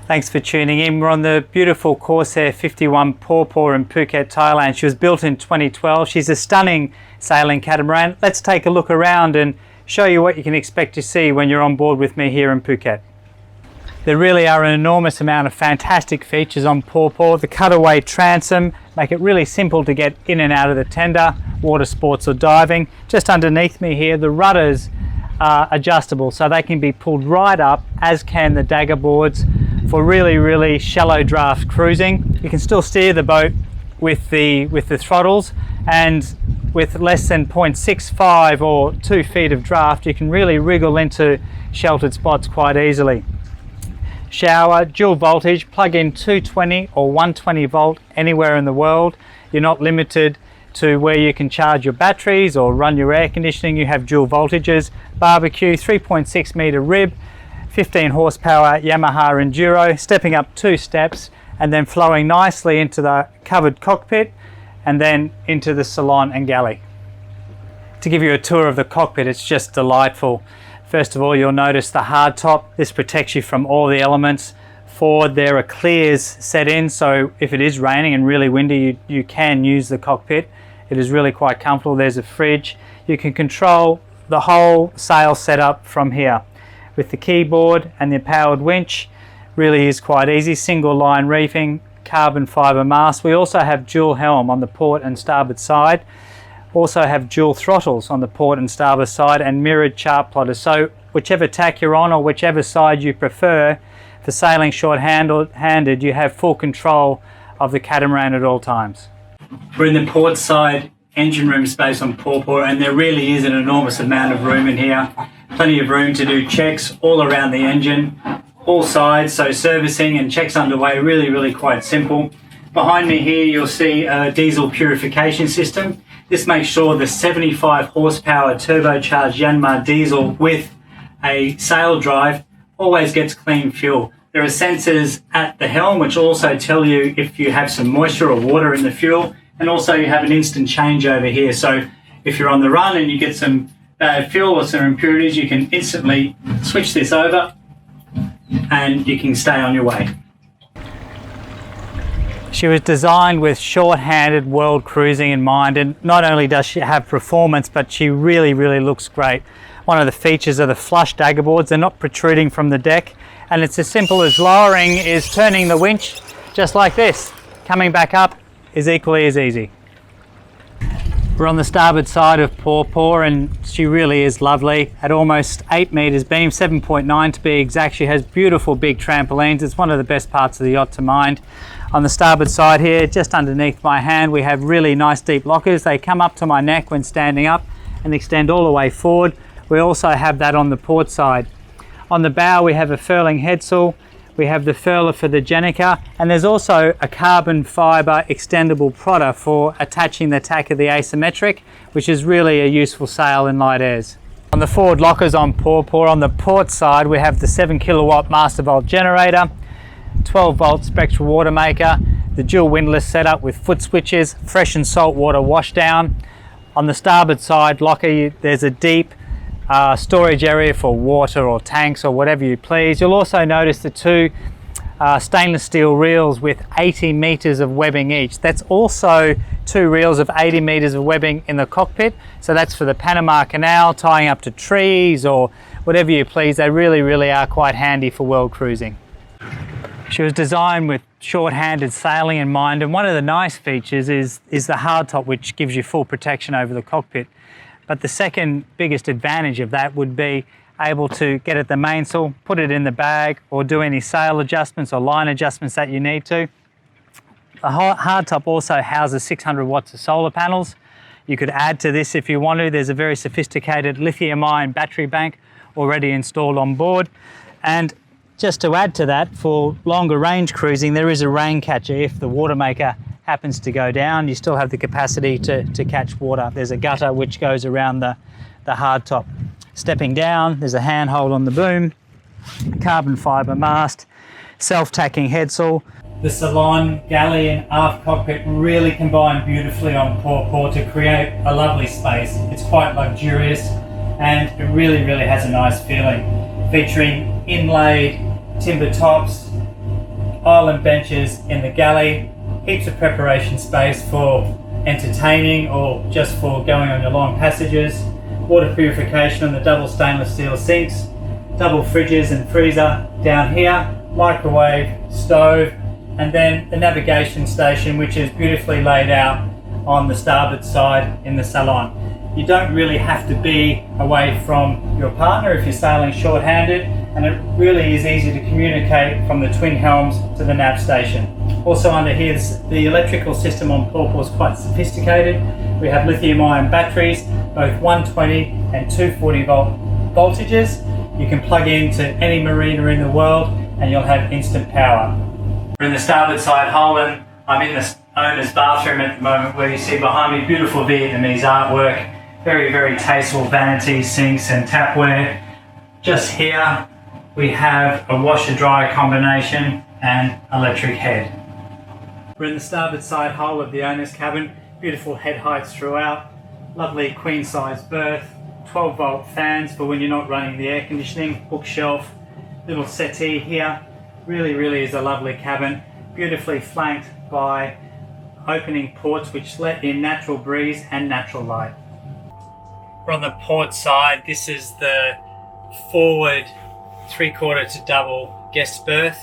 Thanks for tuning in. We're on the beautiful Corsair 51 PAW PAW in Phuket, Thailand. She was built in 2012. She's a stunning sailing catamaran. Let's take a look around and show you what you can expect to see when you're on board with me here in Phuket. There really are an enormous amount of fantastic features on PAW PAW. The cutaway transom make it really simple to get in and out of the tender, water sports or diving. Just underneath me here, the rudders are adjustable, so they can be pulled right up, as can the dagger boards, for really shallow draft cruising. You can still steer the boat with the throttles, and with less than 0.65 or 2 feet of draft, you can really wriggle into sheltered spots quite easily. Shower, dual voltage, plug in 220 or 120 volt anywhere in the world. You're not limited to where you can charge your batteries or run your air conditioning. You have dual voltages. Barbecue, 3.6 meter rib, 15 horsepower Yamaha Enduro, stepping up 2 steps and then flowing nicely into the covered cockpit and then into the salon and galley. To give you a tour of the cockpit, it's just delightful. First of all, you'll notice the hardtop. This protects you from all the elements. Forward there are clears set in, so if it is raining and really windy, you can use the cockpit. It is really quite comfortable. There's a fridge. You can control the whole sail setup from here. With the keyboard and the powered winch, really is quite easy. Single line reefing, carbon fibre mast. We also have dual helm on the port and starboard side. Also have dual throttles on the port and starboard side and mirrored chart plotters. So whichever tack you're on or whichever side you prefer, for sailing short-handed, you have full control of the catamaran at all times. We're in the port side engine room space on PAW PAW, and there really is an enormous amount of room in here. Plenty of room to do checks all around the engine, all sides, so servicing and checks underway, really quite simple. Behind me here you'll see a diesel purification system. This makes sure the 75 horsepower turbocharged Yanmar diesel with a sail drive always gets clean fuel. There are sensors at the helm which also tell you if you have some moisture or water in the fuel, and also you have an instant change over here. So if you're on the run and you get some bad fuel or some impurities, you can instantly switch this over and you can stay on your way. She was designed with short-handed world cruising in mind, and not only does she have performance, but she really looks great. One of the features are the flush dagger boards. They're not protruding from the deck, and it's as simple as lowering is turning the winch just like this. Coming back up is equally as easy. We're on the starboard side of PAW PAW, and she really is lovely. At almost 8 meters beam, 7.9 to be exact. She has beautiful big trampolines. It's one of the best parts of the yacht to mind. On the starboard side here, just underneath my hand, we have really nice deep lockers. They come up to my neck when standing up and extend all the way forward. We also have that on the port side. On the bow we have a furling headsail, we have the furler for the Jenica, and there's also a carbon fibre extendable prodder for attaching the tack of the asymmetric, which is really a useful sail in light airs. On the forward lockers on PAW PAW, on the port side we have the 7 kilowatt master volt generator, 12 volt spectral water maker, the dual windlass setup with foot switches, fresh and salt water wash down. On the starboard side locker there's a deep storage area for water or tanks or whatever you please. You'll also notice the 2 stainless steel reels with 80 meters of webbing each. That's also 2 reels of 80 meters of webbing in the cockpit. So that's for the Panama Canal, tying up to trees or whatever you please. They really are quite handy for world cruising. She was designed with short-handed sailing in mind, and one of the nice features is the hardtop, which gives you full protection over the cockpit. But the second biggest advantage of that would be able to get at the mainsail, put it in the bag, or do any sail adjustments or line adjustments that you need to. The hardtop also houses 600 watts of solar panels. You could add to this if you want to. There's a very sophisticated lithium-ion battery bank already installed on board. And just to add to that, for longer range cruising, there is a rain catcher. If the water maker happens to go down, you still have the capacity to catch water. There's a gutter which goes around the hardtop. Stepping down, there's a handhold on the boom, carbon fibre mast, self-tacking headsail. The Salon, galley and aft cockpit really combine beautifully on PAW PAW to create a lovely space. It's quite luxurious and it really has a nice feeling. Featuring inlaid timber tops, island benches in the galley, heaps of preparation space for entertaining or just for going on your long passages, water purification on the double stainless steel sinks, double fridges and freezer down here, microwave, stove, and then the navigation station, which is beautifully laid out on the starboard side in the Salon. You don't really have to be away from your partner if you're sailing short-handed, and it really is easy to communicate from the twin helms to the nav station. Also under here, the electrical system on PAW PAW is quite sophisticated. We have lithium-ion batteries, both 120 and 240 volt voltages. You can plug into any marina in the world and you'll have instant power. We're in the starboard side hull, and I'm in the owner's bathroom at the moment, where you see behind me beautiful Vietnamese artwork, very, very tasteful vanities, sinks and tapware. Just here we have a washer-dryer combination and electric head. We're in the starboard side hull of the owner's cabin, beautiful head heights throughout, lovely queen-size berth, 12-volt fans for when you're not running the air conditioning, bookshelf, little settee here. Really is a lovely cabin, beautifully flanked by opening ports which let in natural breeze and natural light. We're on the port side. This is the forward 3/4 to double guest berth.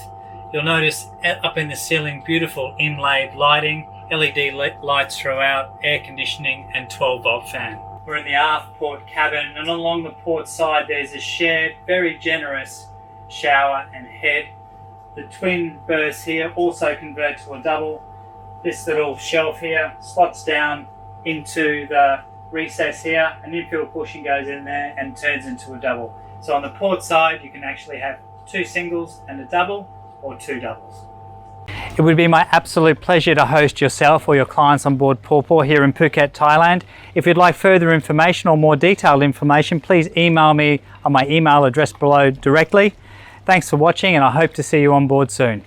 You'll notice up in the ceiling beautiful inlaid lighting, LED lights throughout, air conditioning and 12-volt fan. We're in the aft port cabin, and along the port side there's a shared, very generous shower and head. The twin berths here also convert to a double. This little shelf here slots down into the recess here, and infill pushing goes in there and turns into a double. So on the port side you can actually have 2 singles and a double, or 2 doubles. It would be my absolute pleasure to host yourself or your clients on board PAW PAW here in Phuket, Thailand. If you'd like further information or more detailed information, please email me on my email address below directly. Thanks for watching, and I hope to see you on board soon.